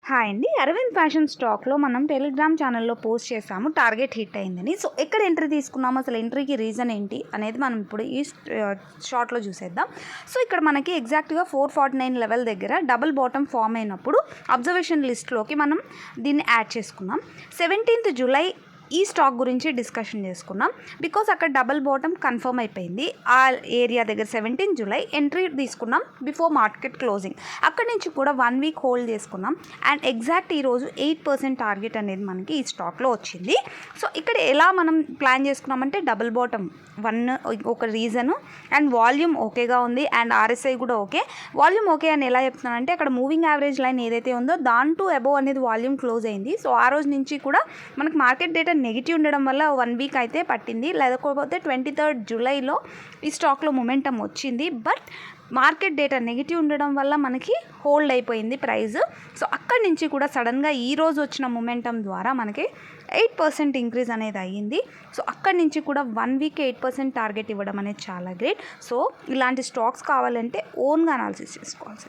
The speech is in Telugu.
హాయ్ అండి. అరవింద్ ఫ్యాషన్ స్టాక్లో మనం టెలిగ్రామ్ ఛానల్లో పోస్ట్ చేసాము, టార్గెట్ హిట్ అయిందని. సో ఎక్కడ ఎంట్రీ తీసుకున్నాము, అసలు ఎంట్రీకి రీజన్ ఏంటి అనేది మనం ఇప్పుడు ఈ షార్ట్లో చూసేద్దాం. సో ఇక్కడ మనకి ఎగ్జాక్ట్గా 449 లెవెల్ దగ్గర డబుల్ బాటమ్ ఫామ్ అయినప్పుడు అబ్జర్వేషన్ లిస్ట్లోకి మనం దీన్ని యాడ్ చేసుకున్నాం. 17th జూలై ఈ స్టాక్ గురించి డిస్కషన్ చేసుకున్నాం. బికాస్ అక్కడ డబుల్ బాటమ్ కన్ఫర్మ్ అయిపోయింది. ఆ ఏరియా దగ్గర 17 జూలై ఎంట్రీ తీసుకున్నాం బిఫోర్ మార్కెట్ క్లోజింగ్. అక్కడి నుంచి కూడా 1 వీక్ హోల్డ్ చేసుకున్నాం. అండ్ ఎగ్జాక్ట్ ఈరోజు 8% టార్గెట్ అనేది మనకి ఈ స్టాక్లో వచ్చింది. సో ఇక్కడ ఎలా మనం ప్లాన్ చేసుకున్నామంటే డబుల్ బాటమ్ ఒక రీజను, అండ్ వాల్యూమ్ ఓకేగా ఉంది, అండ్ ఆర్ఎస్ఐ కూడా ఓకే. వాల్యూమ్ ఓకే అని ఎలా చెప్తున్నానంటే అక్కడ మూవింగ్ యావరేజ్ లైన్ ఏదైతే ఉందో దాంట్లో అబోవ్ అనేది వాల్యూమ్ క్లోజ్ అయింది. సో ఆ రోజు నుంచి కూడా మనకి మార్కెట్ డేటా నెగిటివ్ ఉండడం వల్ల 1 వీక్ అయితే పట్టింది. లేకపోతే 23rd జూలైలో ఈ స్టాక్లో మొమెంటం వచ్చింది. బట్ మార్కెట్ డేటా నెగిటివ్ ఉండడం వల్ల మనకి హోల్డ్ అయిపోయింది ప్రైస్. సో అక్కడి నుంచి కూడా సడన్గా ఈరోజు వచ్చిన మొమెంటం ద్వారా మనకి 8% ఇంక్రీజ్ అనేది అయ్యింది. సో అక్కడి నుంచి కూడా 1 వీక్ 8% టార్గెట్ ఇవ్వడం అనేది చాలా గ్రేట్. సో ఇలాంటి స్టాక్స్ కావాలంటే ఓన్గా అనాలిసిస్ చేసుకోవాల్సింది.